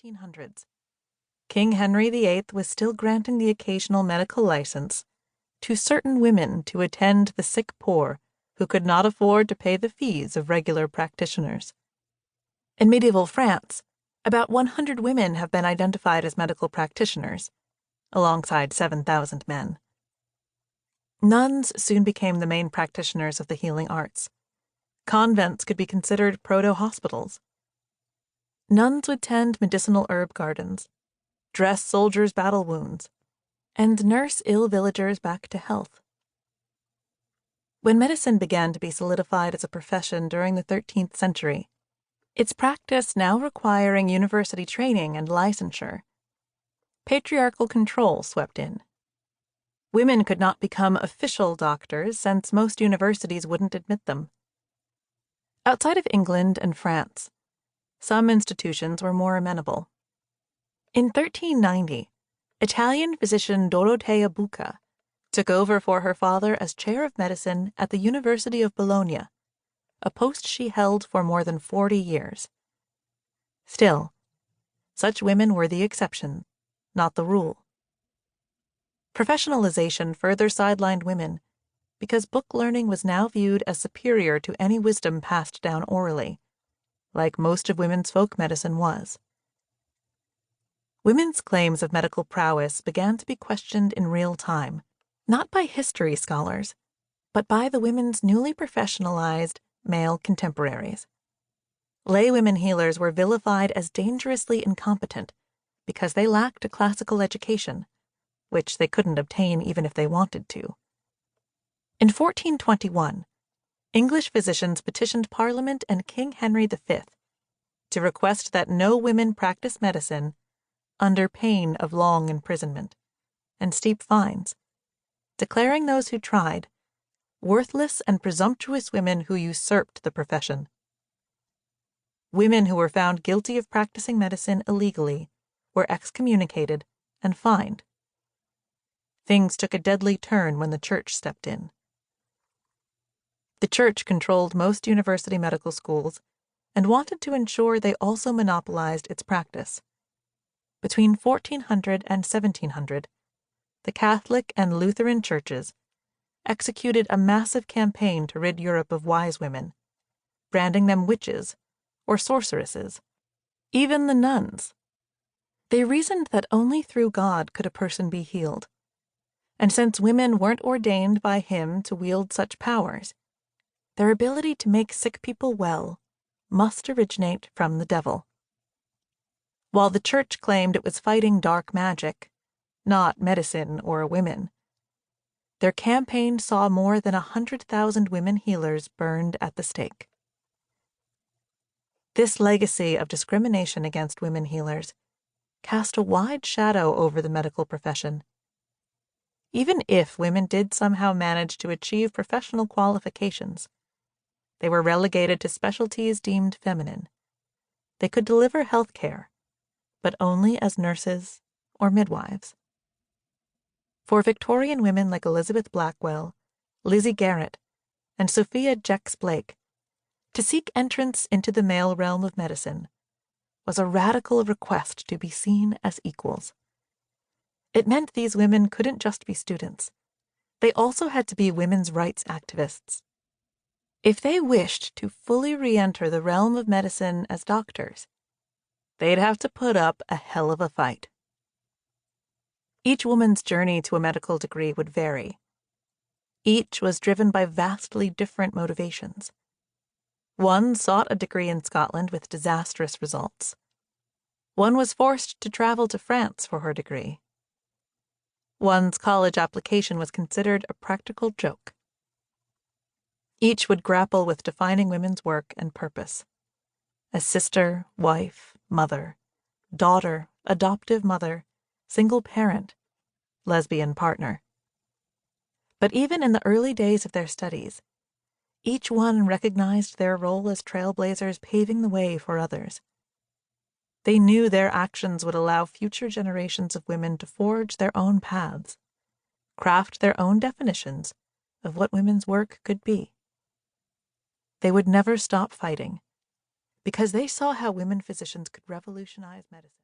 1400s. King Henry VIII was still granting the occasional medical license to certain women to attend the sick poor who could not afford to pay the fees of regular practitioners. In medieval France, about 100 women have been identified as medical practitioners, alongside 7,000 men. Nuns soon became the main practitioners of the healing arts. Convents could be considered proto-hospitals. Nuns would tend medicinal herb gardens, dress soldiers' battle wounds, and nurse ill villagers back to health. When medicine began to be solidified as a profession during the 13th century, its practice now requiring university training and licensure, patriarchal control swept in. Women could not become official doctors since most universities wouldn't admit them. Outside of England and France, some institutions were more amenable. In 1390, Italian physician Dorothea Bucca took over for her father as chair of medicine at the University of Bologna, a post she held for more than 40 years. Still, such women were the exception, not the rule. Professionalization further sidelined women because book learning was now viewed as superior to any wisdom passed down orally, like most of women's folk medicine was. Women's claims of medical prowess began to be questioned in real time, not by history scholars, but by the women's newly professionalized male contemporaries. Lay women healers were vilified as dangerously incompetent because they lacked a classical education, which they couldn't obtain even if they wanted to. In 1421, English physicians petitioned Parliament and King Henry V to request that no women practice medicine under pain of long imprisonment and steep fines, declaring those who tried worthless and presumptuous women who usurped the profession. Women who were found guilty of practicing medicine illegally were excommunicated and fined. Things took a deadly turn when the church stepped in. The church controlled most university medical schools and wanted to ensure they also monopolized its practice. Between 1400 and 1700, the Catholic and Lutheran churches executed a massive campaign to rid Europe of wise women, branding them witches or sorceresses, even the nuns. They reasoned that only through God could a person be healed, and since women weren't ordained by him to wield such powers, their ability to make sick people well must originate from the devil. While the church claimed it was fighting dark magic, not medicine or women, their campaign saw more than 100,000 women healers burned at the stake. This legacy of discrimination against women healers cast a wide shadow over the medical profession. Even if women did somehow manage to achieve professional qualifications, they were relegated to specialties deemed feminine. They could deliver health care, but only as nurses or midwives. For Victorian women like Elizabeth Blackwell, Lizzie Garrett, and Sophia Jex-Blake, to seek entrance into the male realm of medicine was a radical request to be seen as equals. It meant these women couldn't just be students. They also had to be women's rights activists. If they wished to fully re-enter the realm of medicine as doctors, they'd have to put up a hell of a fight. Each woman's journey to a medical degree would vary. Each was driven by vastly different motivations. One sought a degree in Scotland with disastrous results. One was forced to travel to France for her degree. One's college application was considered a practical joke. Each would grapple with defining women's work and purpose. As sister, wife, mother, daughter, adoptive mother, single parent, lesbian partner. But even in the early days of their studies, each one recognized their role as trailblazers paving the way for others. They knew their actions would allow future generations of women to forge their own paths, craft their own definitions of what women's work could be. They would never stop fighting, because they saw how women physicians could revolutionize medicine.